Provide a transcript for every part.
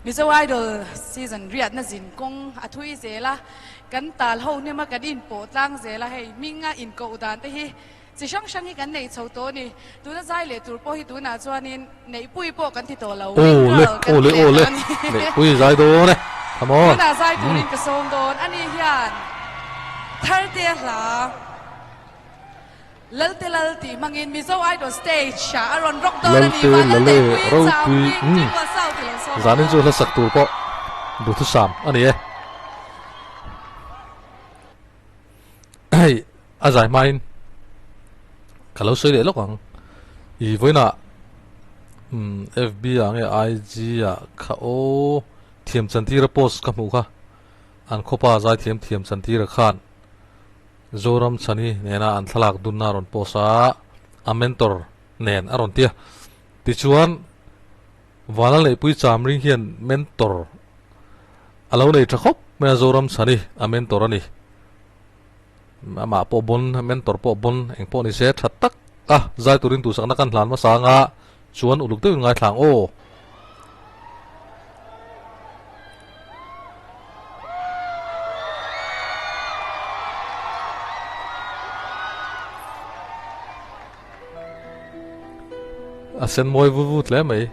Mizo Idol season riat na zin kong athui zela kan tal ho ne ma kan in po tlang zela hei minga in ko udan te hi chi sang sang hi kan nei chho to ni tu na zai le tur po hi tu na chuanin nei pui po kan ti to lo ole nei pui zai do ne come on tu na zai turin ka som don ani hian thar te hla Lalte Lal ti mangin Mizo Idol stage sha aron rock do ni Lalte Lal zanin chu la sak tur po du thu sam ani e ai azai main kalau soi le lokang I voina FB ang IG ya kha o thiam chanti ra post ka mu kha an khopa zai thiam chanti ra khan zoram chani nena an thalak dunna ron posa a mentor nen aron tia ti chuan Vanlalneihpuii Chamring hian mentor alo nei thakop me zoram chani a mentor ani ama po bon mentor po bon eng po ni se that tak zai turin tu sakna kan hlan ma sanga chuan uluk te ngai thlang o sen moi vu tle mai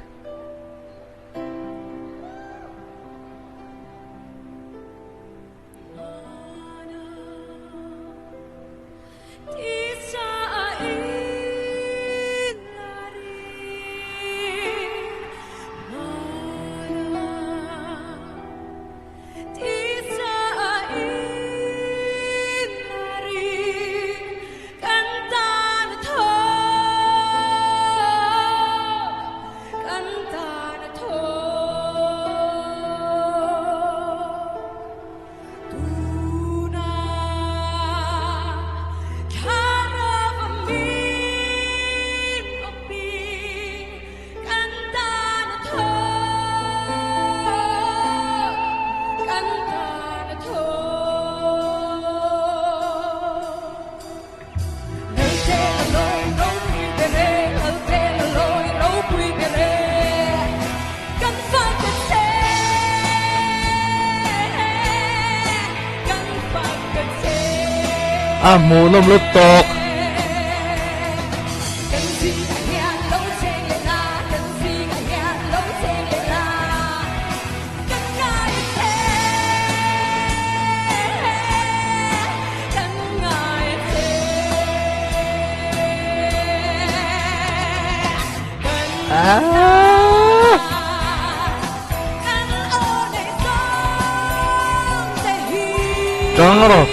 mu lom lutuk Trắng rồi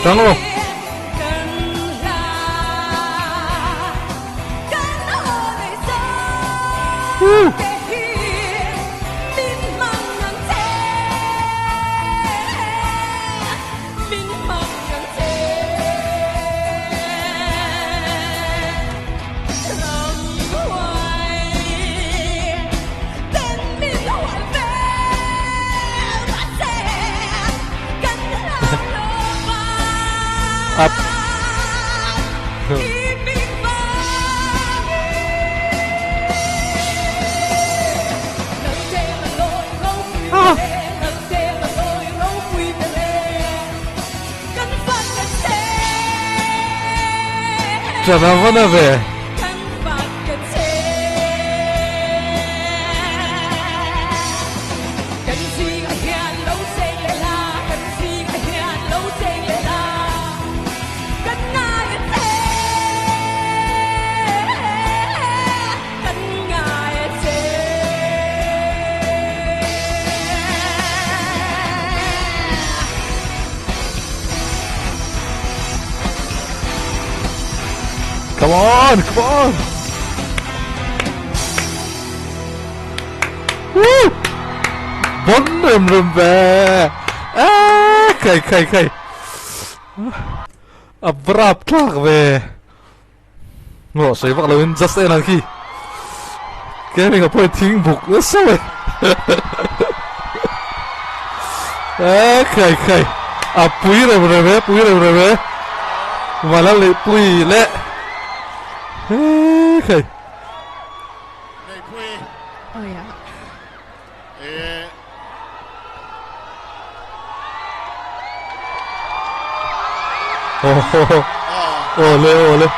up Chana vana về Come on, come on! Woo! Bốn rùm về! Khay! Abrap thak về! Ngộ sấy vạc lâu in just in khi cái mình có phảiทิ้ง bục nữa sao vậy? Khay! Puii rồi về! Vanlalneihpuii lệ! Okay. Ole ole.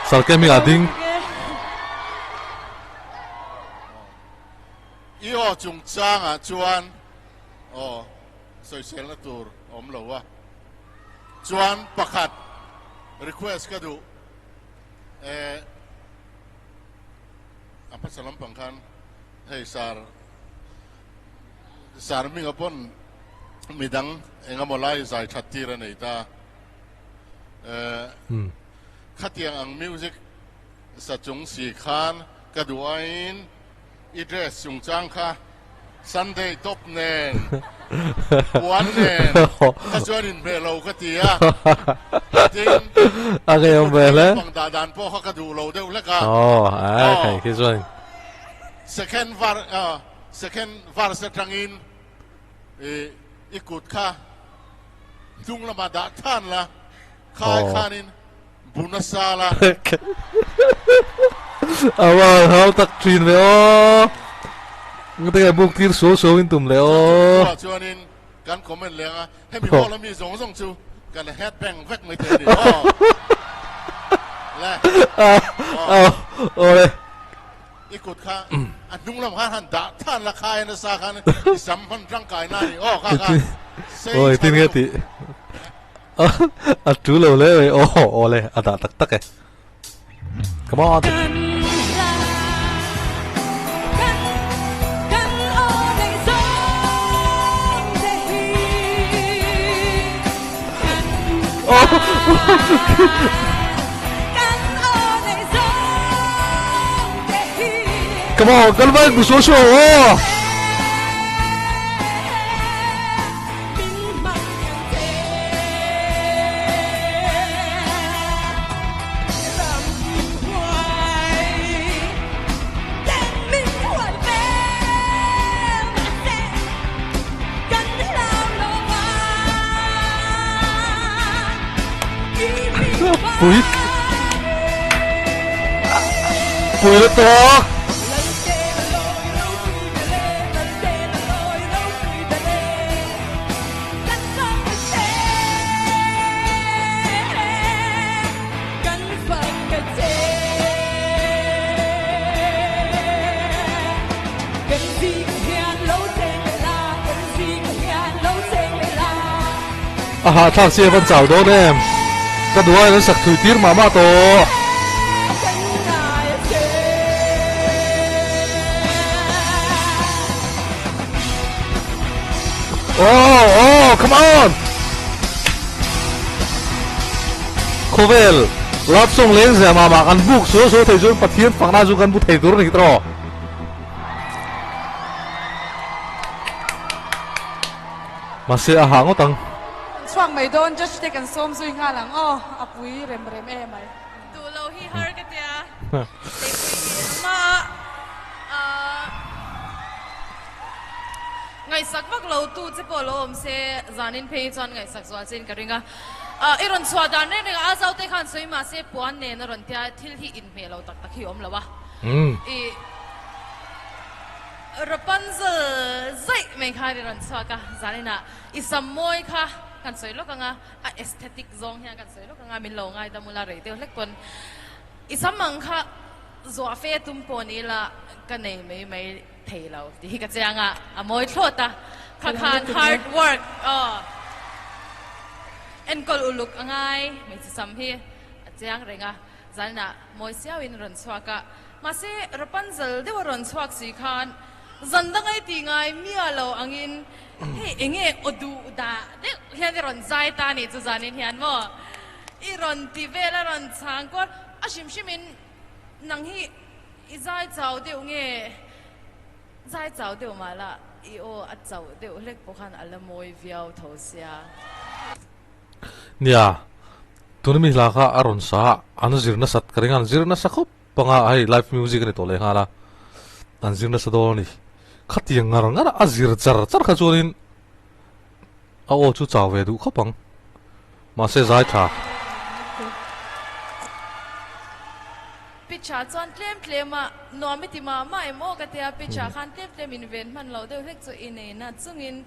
Sarke mi ading. Iyo chung chang à chuan. Soi sel na tur om lo wa. Chuan pakhat request ka du. Apa salam pangkan. Hey sar mi ngapon midang engamolai zai thatira nei ta. Khatiang ang music sa chung si khan kaduain idres chung chang kha Sunday top nen one nen kachuanin belo katia tin Okay ông về lên. pang dadan po kha kadu lo deu leka Thầy cái rồi. second var sa tangin ikut kha tung lama da than la khai khanin bunasala Awa hao tak trin le o. Người ta buộc tir số in tùm le o. chuanin kan comment lenga hemi hola mi zong chu kan headbang vek mai te ni le Ole. ikut kha anung lam han da than la khai na sa khan sam han rang kai na ni kha Ôi tin nghe tí. Chú lâu lẽ vậy. Ole. Đã tắc kìa. Come on. Come on, con vâng của số. Pui nó to. Thằng xe vẫn chào đó em. Cái đuôi nó sặc thủy tiết mà to. Come on. Kovel, lap song leng se mà ăn buk số thầy rồi bắt thiên phang na ăn buk thầy tur này tro. Mà sẽ hàng ở tầng. Swang mai don just take and som sui nga lang apui rem em ai tu lo hi har ka tia ma ngai sak bak lo tu che po lo om se zanin phe chan ngai sak zwa chen ka ringa iron chwa dan ne ringa azau te khan soi ma se puan ne na ron tia thil hi in me lo tak tak hi om lawa Rapunzel zai me khai ron chwa ka zanina isamoi kha kan soi lo kanga aesthetic zong hian kan soi lo kanga min lo ngai da mula rei te lek kon isamang kha zo fe tum poni la kan nei mai thei lo ti ka changa amoi thlota kha khan hard work en kol uluk angai me sam hi chang renga zalna moi siaw in ron chwaka ma se Rapunzel de ron chwak si khan zandangai ti ngai mi alo angin hey enge odu da de hian ron zai ta ni chu zanin hian mo I ron ti vela ron chang ko ashim shimin nang hi I zai chau de nge zai chau de mala I o a chau de lek pokhan alamoi viau thosia nia tunmi la kha aron sa anzirna sat karingan zirna sakhup panga ai live music ni tole hala anzirna sadoni khatiang ngara azir char kha chunin o chu chawe du khopang ma se zai tha picha chuan tlem a nuam ti ma ma emo ka tia picha khan tlem in ven man lo deuh hlek chu in nei na chungin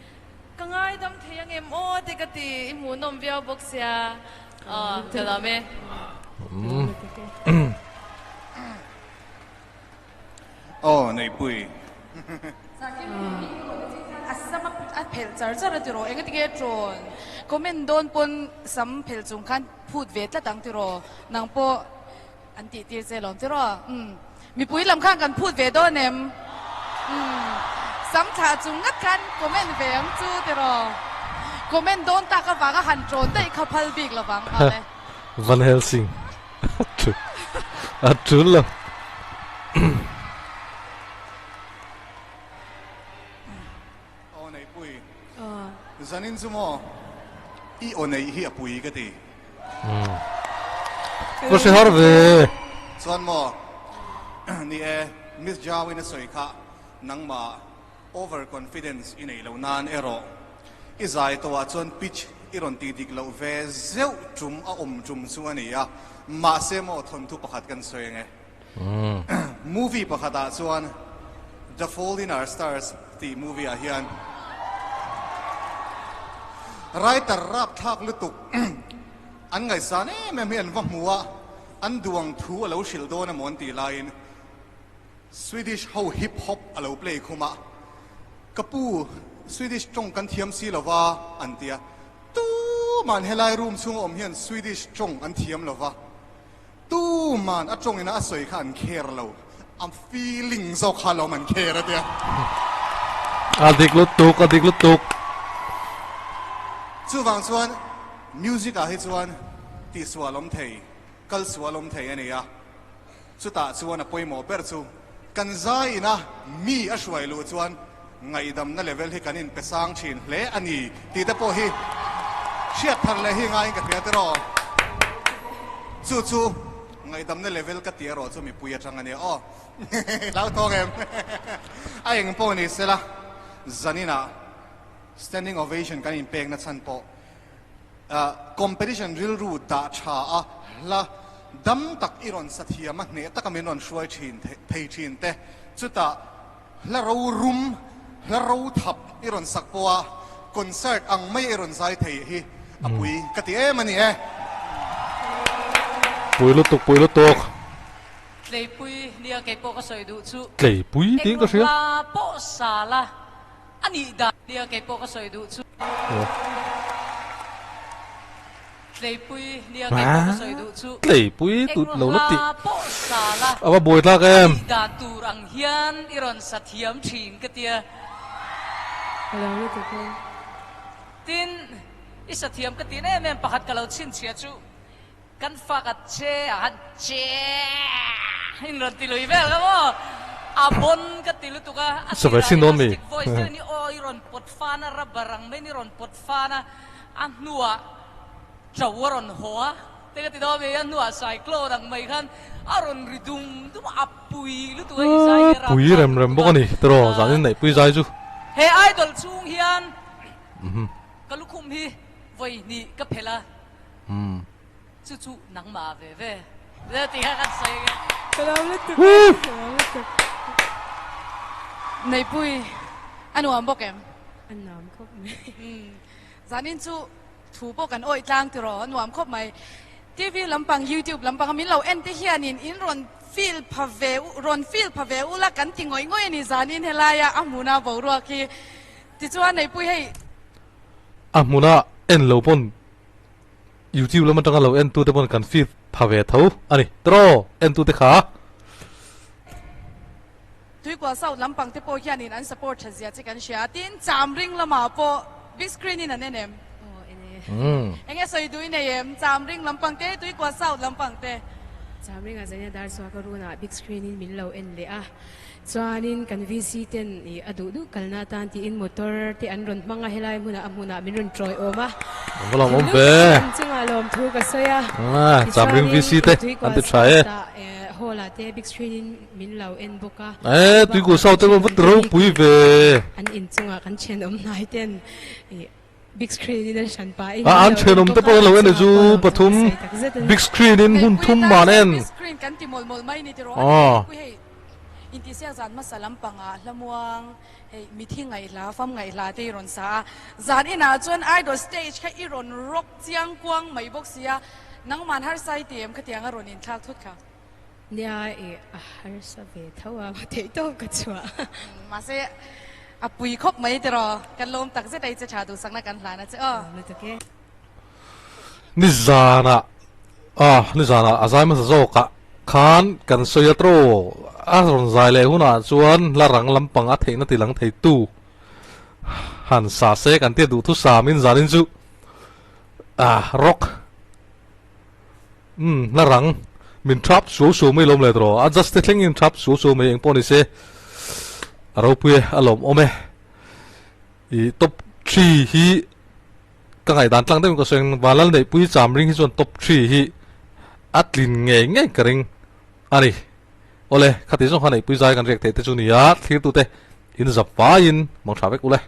kangai dam theyang emo te ka ti imu nom viau box ya kalame nei pui asama at phel char ti ro enga tige tron comment don pon sam phel chung khan phut vet la tang ti ro nang po anti tir che lom ti ro mi pui lam khang kan phut ve do nem sam tha chung ngat khan comment ve ang chu ti ro comment don ta ka wa ga han tron dai kha phal big la wang ale Van Helsing Atul nei pui zanin zumo I nei hi apui ka ti Có sẽ hỏi về chuan mo ni Miss Jawin soi kha nang ma overconfidence in ei lo nan ero izai to a chuan pitch iron ti dik lo ve zeu chum a chum chu ani ya ma se mo thon thu pakhat kan soi nge movie pakhata chuan The Fault in Our Stars ti movie a hian writer rap thak lutuk an ngai sa ne me hian va muwa an duang thu alo shil do na mon ti line Swedish how hip hop alo play khuma kapu Swedish chong kan thiam si lova antia tu man helai room chung om hian Swedish chong an thiam lova tu man a chong ina a soi khan kher lo I'm feeling so khalo man kher atia Adik lutuk chu wang chuan music a hi chuan ti swalom thei kal swalom thei ani ya chu ta chuan a poimo per chu kan zai ina mi a shwai lu chuan ngai dam na level hi kanin pesang thin hle ani ti te po hi shiat thar le hi ngai ka pia te ro chu ngai dam na level ka ti ro chu mi puya chang ani lau to em ai eng po ni sela zanina standing ovation kan in pek na chan po competition real ru ta cha a la dam tak iron sathia ma ne takamin on shwai thin thei thin te chuta la ro rum la ro thap iron sakpoa concert ang mai iron zai thei hi apui kati mani Pui lutuk Lei pui nia ke po ka soi du chu Lei pui tiếng có xíu la po sa la ani da nia ke po ka soi du chu Lei pui nia ke po ka soi du chu Lei pui tụt lâu lắm chị la po sa la à bồi ra các em da tu rang hian iron sathiam thin ka tia tin I sathiam ka tin em pakhat ka lo chin chia chu kan fakat che in ron ti lui vel mo abon ka ti lu tuka Sabay sinon mi voice ni o iron pot fana ra barang me ni ron pot fana an nuwa chawaron hoa te ka ti do me an nuwa cyclo dang mai khan aron ridum tu apui lu tuka isai ra Pui rem bốc anh tro zanin này pui zai chu he idol chung hian kalukhum hi voi ni ka phela chu nang ma ve le ti ha kan sai nei pui anu am bok em Anam khop mai. zanin chu thu bok kan oi tlang ti ro anu am khop mai TV lampang YouTube lampang min lo en te hianin in ron feel phave u la kan ti ngoi ni zanin helaya amuna bo ro ki ti chuan nei pui hei Muna en lo pon YouTube lama tanga lo en tu te pon kan fit phave thau ani tro en tu te kha tui kwa sau lampang te po hianin an support thazia che kan shia tin Chamring lama po big screen in anenem enge soi dui ne em Chamring lampang te tui kwa sau lampang te Chamring a zanya dar swa karuna big screen in minlo en le a chuanin kan VC ten I adu du kalna tan ti in motor ti an ron manga helai muna amuna min ron troi oma Wala mo be chinga lom thu ka soya Chamring VC te an te try hola te big screen in minlo en boka tui ko sau te pon vut ro pui ve an in chunga kan chen om nai ten big screen in shan pa an thenom te pawh lo en chu pathum big screen in hun thum man en big screen kan ti mol mai ni ti ro ku hei in ti sia zan ma salam panga lamuang hei meeting ngai la fam ngai la te ron sa zan ina chuan idol stage kha i ron rock chiang kwang mai bok sia nang man har sai tem kha tiang a ron in thak thut kha nia har sa ve thawa ma te to ka chwa ma se a pui khop mai te ro kan lom tak se dai che cha du sang na kan hla na che lutuk e ni zana azai ma zo ka khan kan soyatro a ron zai le huna chuan la rang lampang a theina tilang thei tu han sa se kan te du thu sa min zanin chu rock la rang min trap so mai lom le tro a just thing in trap so mai eng poni se aro pui alom ome I top 3 hi ka ngai dan tlang te ko seng Vanlalneihpuii Chamring hi chon top 3 hi atlin nge karing ani ole khati song khanei pui zai kan rek te chu ni ya thlir tu te in zap pa in mong thavek ule